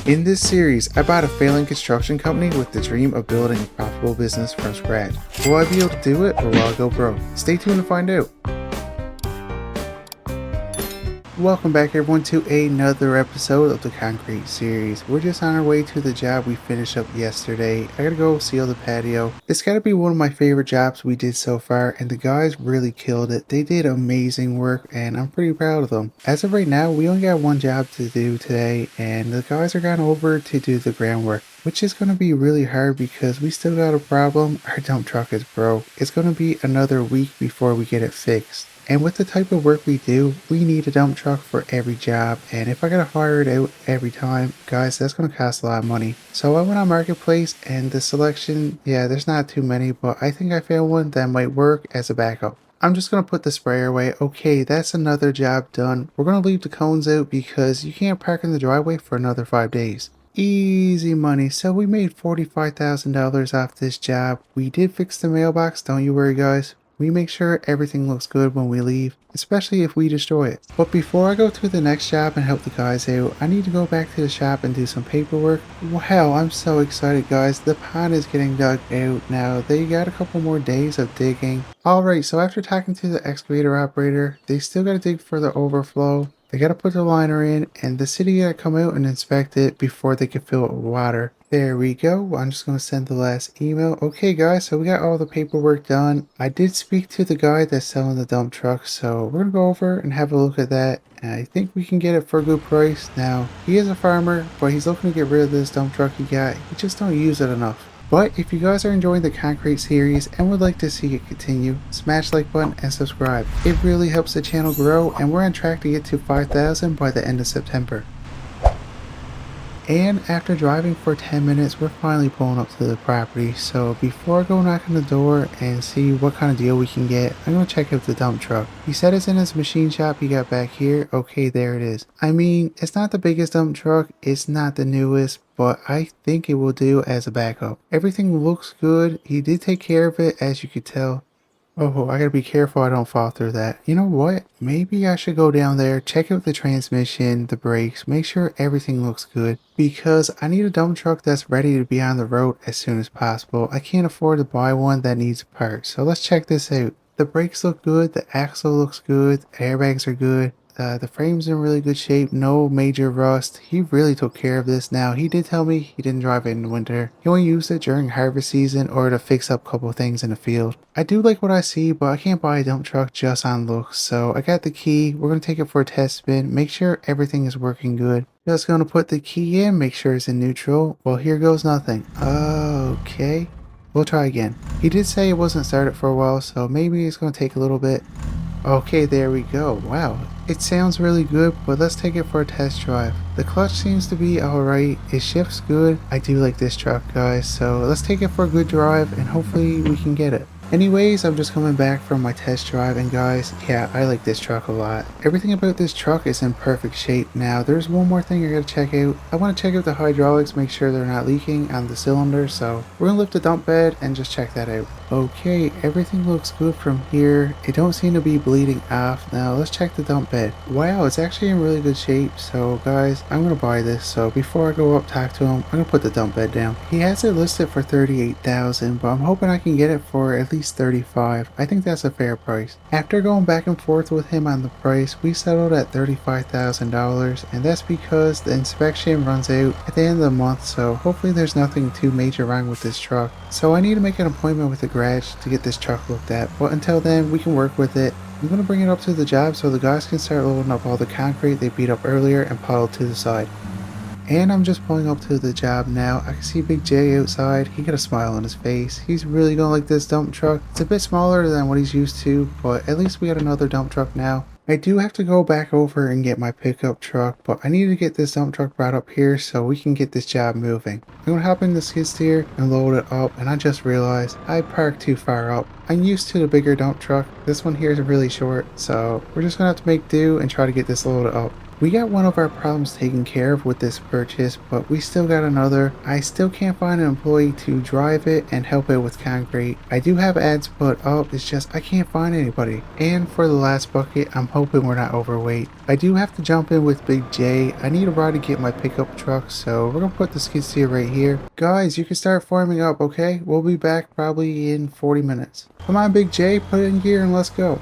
In this series, I bought a failing construction company with the dream of building a profitable business from scratch. Will I be able to do it or will I go broke? Stay tuned to find out. Welcome back everyone to another episode of the Concrete series. We're just on our way to the job we finished up yesterday. I gotta go seal the patio. It's gotta be one of my favorite jobs we did so far, and the guys really killed it. They did amazing work and I'm pretty proud of them. As of right now, we only got one job to do today and the guys are gone over to do the groundwork, which is going to be really hard because we still got a problem. Our dump truck is broke. It's going to be another week before we get it fixed. And with the type of work we do, we need a dump truck for every job. And if I gotta hire it out every time, guys, that's gonna cost a lot of money. So I went on Marketplace and the selection, yeah, there's not too many, but I think I found one that might work as a backup. I'm just gonna put the sprayer away. Okay, that's another job done. We're gonna leave the cones out because you can't park in the driveway for another 5 days. Easy money. So we made $45,000 off this job. We did fix the mailbox, don't you worry guys. We make sure everything looks good when we leave, especially if we destroy it. But before I go to the next job and help the guys out, I need to go back to the shop and do some paperwork. Wow, I'm so excited guys. The pond is getting dug out now. They got a couple more days of digging. Alright, so after talking to the excavator operator, they still gotta dig for the overflow. They gotta put the liner in and the city gotta come out and inspect it before they can fill it with water. There we go. I'm just going to send the last email. Okay guys, so we got all the paperwork done. I did speak to the guy that's selling the dump truck, so we're going to go over and have a look at that. And I think we can get it for a good price. Now, he is a farmer, but he's looking to get rid of this dump truck he got. He just don't use it enough. But if you guys are enjoying the Concrete series and would like to see it continue, smash the like button and subscribe. It really helps the channel grow and we're on track to get to 5,000 by the end of September. And after driving for 10 minutes, we're finally pulling up to the property. So before I go knock on the door and see what kind of deal we can get, I'm going to check out the dump truck. He said it's in his machine shop he got back here. Okay, there it is. I mean, it's not the biggest dump truck. It's not the newest, but I think it will do as a backup. Everything looks good. He did take care of it, as you could tell. Oh, I gotta be careful I don't fall through that. You know what? Maybe I should go down there, check out the transmission, the brakes, make sure everything looks good. Because I need a dump truck that's ready to be on the road as soon as possible. I can't afford to buy one that needs parts. So let's check this out. The brakes look good, the axle looks good, the airbags are good. The frame's in really good shape, no major rust. He really took care of this. Now, he did tell me he didn't drive it in the winter. He only used it during harvest season or to fix up a couple things in the field. I do like what I see, but I can't buy a dump truck just on looks. So I got the key. We're going to take it for a test spin, make sure everything is working good. Just going to put the key in, make sure it's in neutral. Well, here goes nothing. Okay. We'll try again. He did say it wasn't started for a while, so maybe it's going to take a little bit. Okay, there we go. Wow, it sounds really good, but let's take it for a test drive. The clutch seems to be alright. It shifts good. I do like this truck, guys, so let's take it for a good drive and hopefully we can get it. Anyways, I'm just coming back from my test drive and guys, yeah, I like this truck a lot. Everything about this truck is in perfect shape. Now, there's one more thing I gotta check out. I want to check out the hydraulics, make sure they're not leaking on the cylinder, so we're gonna lift the dump bed and just check that out. Okay, everything looks good from here. It don't seem to be bleeding off. Now, let's check the dump bed. Wow, it's actually in really good shape, so guys, I'm gonna buy this. So before I go up talk to him, I'm gonna put the dump bed down. He has it listed for $38,000, but I'm hoping I can get it for at least $35,000. I think that's a fair price. After going back and forth with him on the price, we settled at $35,000, and that's because the inspection runs out at the end of the month, so hopefully there's nothing too major wrong with this truck. So I need to make an appointment with the garage to get this truck looked at, but until then we can work with it. I'm going to bring it up to the job so the guys can start loading up all the concrete they beat up earlier and pile it to the side. And I'm just pulling up to the job now. I can see Big J outside. He got a smile on his face. He's really gonna like this dump truck. It's a bit smaller than what he's used to, but at least we got another dump truck now. I do have to go back over and get my pickup truck, but I need to get this dump truck brought up here so we can get this job moving. I'm gonna hop in the skid steer and load it up, and I just realized I parked too far up. I'm used to the bigger dump truck. This one here is really short, so we're just gonna have to make do and try to get this loaded up. We got one of our problems taken care of with this purchase, but we still got another. I still can't find an employee to drive it and help it with concrete. I do have ads put up, it's just I can't find anybody. And for the last bucket, I'm hoping we're not overweight. I do have to jump in with Big J. I need a ride to get my pickup truck, so we're gonna put the skid steer right here. Guys, you can start forming up, okay? We'll be back probably in 40 minutes. Come on, Big J, put it in gear and let's go.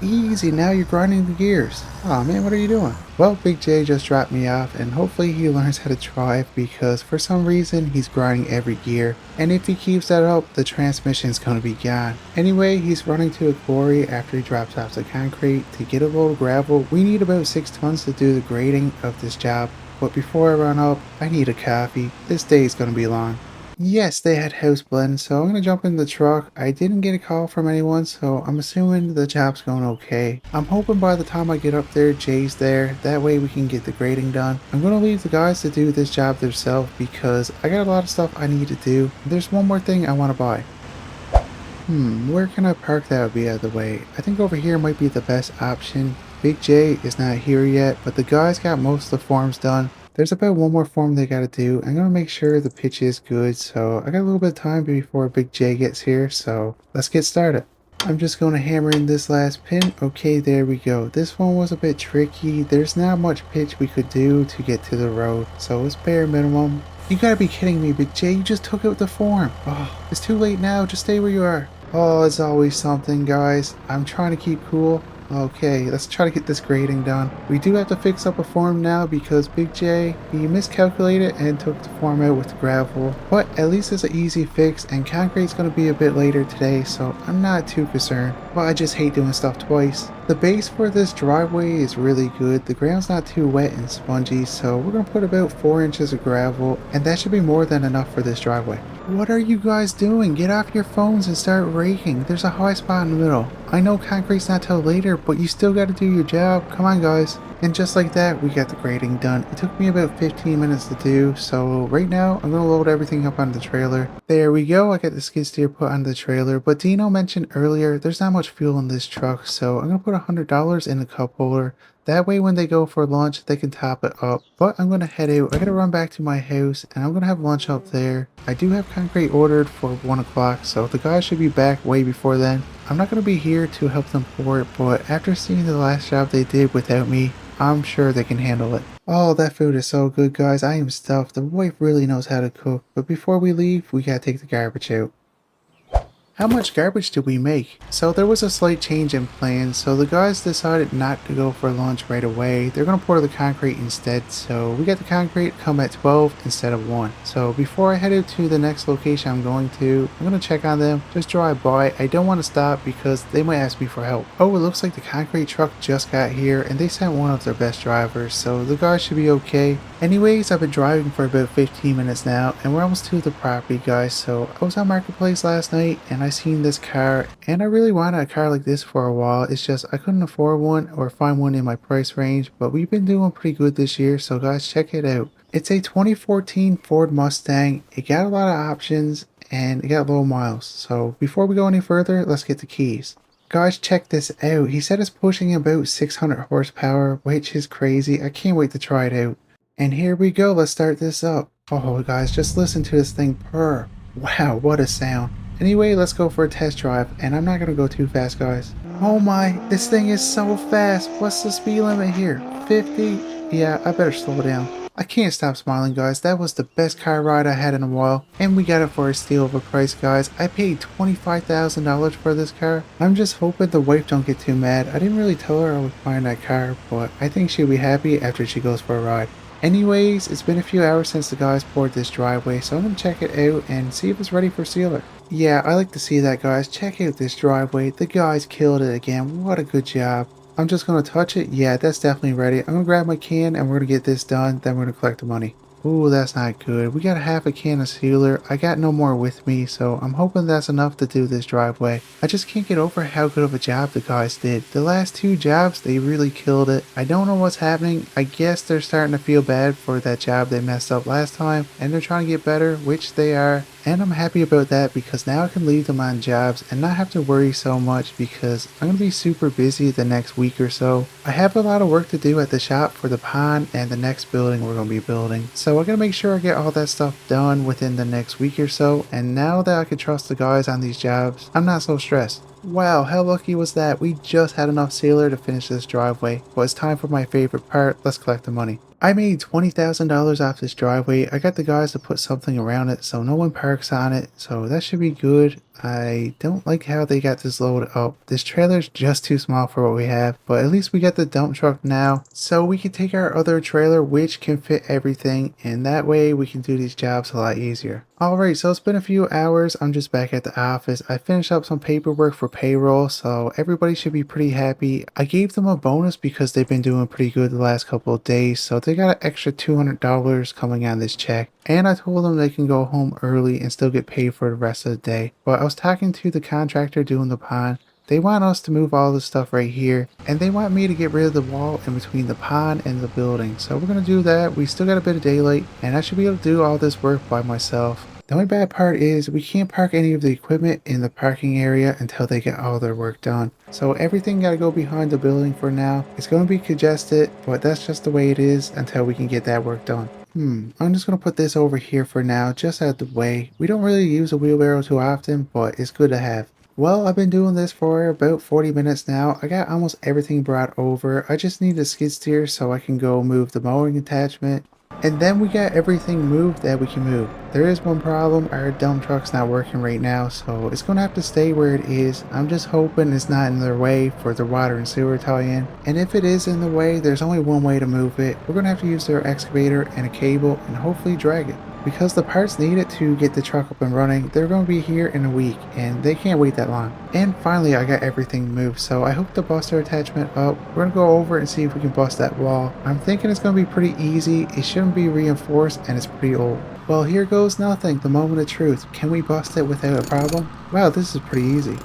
Easy, now you're grinding the gears. Aw man, what are you doing? Well, Big J just dropped me off and hopefully he learns how to drive because for some reason he's grinding every gear. And if he keeps that up, the transmission's gonna be gone. Anyway, he's running to a quarry after he drops off the concrete to get a load of gravel. We need about 6 tons to do the grading of this job. But before I run up, I need a coffee. This day is gonna be long. Yes, they had house blend, so I'm gonna jump in the truck. I didn't get a call from anyone, so I'm assuming the job's going okay. I'm hoping by the time I get up there, Jay's there. That way we can get the grading done. I'm gonna leave the guys to do this job themselves because I got a lot of stuff I need to do. There's one more thing I want to buy. Where can I park that would be out of the way? I think over here might be the best option. Big J is not here yet, but the guys got most of the forms done. There's about one more form they gotta do. I'm gonna make sure the pitch is good, so I got a little bit of time before Big J gets here, so let's get started. I'm just gonna hammer in this last pin. Okay, there we go. This one was a bit tricky. There's not much pitch we could do to get to the road, so it's bare minimum. You gotta be kidding me, Big J, you just took out the form. Oh, it's too late now, just stay where you are. Oh, it's always something, guys. I'm trying to keep cool. Okay, let's try to get this grading done. We do have to fix up a form now because Big J, he miscalculated and took the form out with the gravel. But at least it's an easy fix and concrete's going to be a bit later today, so I'm not too concerned. But I just hate doing stuff twice. The base for this driveway is really good. The ground's not too wet and spongy, so we're going to put about 4 inches of gravel and that should be more than enough for this driveway. What are you guys doing? Get off your phones and start raking. There's a high spot in the middle. I know concrete's not till later, but you still got to do your job. Come on, guys. And just like that, we got the grading done. It took me about 15 minutes to do, so right now I'm going to load everything up on the trailer. There we go, I got the skid steer put on the trailer, but Dino mentioned earlier there's not much fuel in this truck, so I'm going to put $100 in the cup holder. That way when they go for lunch, they can top it up. But I'm going to head out. I got to run back to my house and I'm going to have lunch up there. I do have concrete ordered for 1 o'clock, so the guys should be back way before then. I'm not going to be here to help them pour it, but after seeing the last job they did without me, I'm sure they can handle it. Oh, that food is so good, guys. I am stuffed. The wife really knows how to cook. But before we leave, we got to take the garbage out. How much garbage did we make? So there was a slight change in plans, so the guys decided not to go for lunch right away. They're going to pour the concrete instead, so we got the concrete come at 12 instead of 1. So before I head out to the next location I'm going to check on them, just drive by. I don't want to stop because they might ask me for help. Oh, it looks like the concrete truck just got here and they sent one of their best drivers, so the guys should be okay. Anyways, I've been driving for about 15 minutes now and we're almost to the property, guys. So I was on Marketplace last night and I seen this car and I really wanted a car like this for a while. It's just I couldn't afford one or find one in my price range, but we've been doing pretty good this year, so guys, check it out. It's a 2014 Ford Mustang. It got a lot of options and it got low miles. So before we go any further, let's get the keys. Guys, check this out. He said it's pushing about 600 horsepower, which is crazy. I can't wait to try it out. And here we go, let's start this up. Oh guys, just listen to this thing purr. Wow, what a sound. Anyway, let's go for a test drive, and I'm not gonna go too fast, guys. Oh my, this thing is so fast. What's the speed limit here? 50? Yeah, I better slow down. I can't stop smiling, guys. That was the best car ride I had in a while, and we got it for a steal of a price, guys. I paid $25,000 for this car. I'm just hoping the wife don't get too mad. I didn't really tell her I was buying that car, but I think she'll be happy after she goes for a ride. Anyways, it's been a few hours since the guys poured this driveway, so I'm going to check it out and see if it's ready for sealer. Yeah, I like to see that, guys. Check out this driveway. The guys killed it again. What a good job. I'm just going to touch it. Yeah, that's definitely ready. I'm going to grab my can and we're going to get this done. Then we're going to collect the money. Ooh, that's not good. We got half a can of sealer. I got no more with me, so I'm hoping that's enough to do this driveway. I just can't get over how good of a job the guys did. The last two jobs, they really killed it. I don't know what's happening. I guess they're starting to feel bad for that job they messed up last time, and they're trying to get better, which they are. And I'm happy about that because now I can leave them on jobs and not have to worry so much because I'm going to be super busy the next week or so. I have a lot of work to do at the shop for the pond and the next building we're going to be building. So I'm going to make sure I get all that stuff done within the next week or so. And now that I can trust the guys on these jobs, I'm not so stressed. Wow, how lucky was that? We just had enough sealer to finish this driveway. But it's time for my favorite part. Let's collect the money. I made $20,000 off this driveway. I got the guys to put something around it so no one parks on it, so that should be good. I don't like how they got this load up. This trailer's just too small for what we have, but at least we got the dump truck now, so we can take our other trailer which can fit everything, and that way we can do these jobs a lot easier. Alright, so it's been a few hours. I'm just back at the office. I finished up some paperwork for payroll, so everybody should be pretty happy. I gave them a bonus because they've been doing pretty good the last couple of days, so they got an extra $200 coming on this check. And I told them they can go home early and still get paid for the rest of the day. But I was talking to the contractor doing the pond. They want us to move all this stuff right here, and they want me to get rid of the wall in between the pond and the building. So we're going to do that. We still got a bit of daylight, and I should be able to do all this work by myself. The only bad part is we can't park any of the equipment in the parking area until they get all their work done. So everything got to go behind the building for now. It's going to be congested, but that's just the way it is until we can get that work done. I'm just going to put this over here for now, just out of the way. We don't really use a wheelbarrow too often, but it's good to have. Well, I've been doing this for about 40 minutes now. I got almost everything brought over. I just need a skid steer so I can go move the mowing attachment. And then we got everything moved that we can move. There is one problem, our dump truck's not working right now, so it's going to have to stay where it is. I'm just hoping it's not in their way for the water and sewer tie-in. And if it is in the way, there's only one way to move it. We're going to have to use their excavator and a cable and hopefully drag it. Because the parts needed to get the truck up and running, they're going to be here in a week, and they can't wait that long. And finally, I got everything moved, so I hope to bust our attachment up. We're going to go over and see if we can bust that wall. I'm thinking it's going to be pretty easy. It shouldn't be reinforced, and it's pretty old. Well, here goes nothing, the moment of truth. Can we bust it without a problem? Wow, this is pretty easy.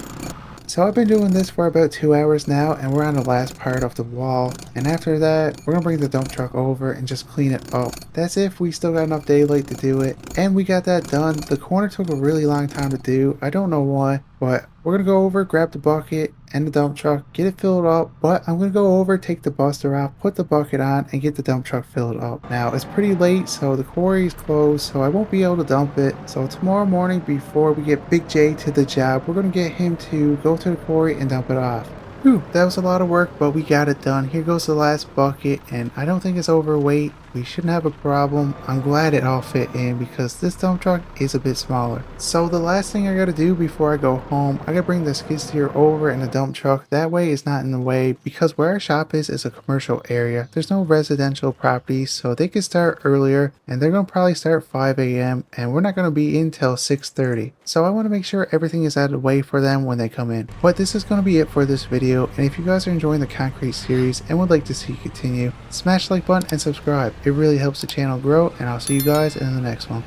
So I've been doing this for about 2 hours now, and we're on the last part of the wall, and after that we're gonna bring the dump truck over and just clean it up. That's if we still got enough daylight to do it, and we got that done. The corner took a really long time to do. I don't know why, but we're gonna go over, grab the bucket and the dump truck, get it filled up. But I'm gonna go over, take the buster off, put the bucket on, and get the dump truck filled up. Now it's pretty late, so the quarry is closed, so I won't be able to dump it. So tomorrow morning, before we get Big J to the job, we're gonna get him to go to the quarry and dump it off. Whew, that was a lot of work, but we got it done. Here goes the last bucket, and I don't think it's overweight. We shouldn't have a problem. I'm glad it all fit in because this dump truck is a bit smaller. So the last thing I gotta do before I go home, I gotta bring the skid steer over in the dump truck. That way it's not in the way, because where our shop is a commercial area. There's no residential properties, so they can start earlier, and they're gonna probably start 5 a.m. and we're not gonna be in till 6:30. So I want to make sure everything is out of the way for them when they come in. But this is gonna be it for this video, and if you guys are enjoying the concrete series and would like to see it continue, smash the like button and subscribe. It really helps the channel grow, and I'll see you guys in the next one.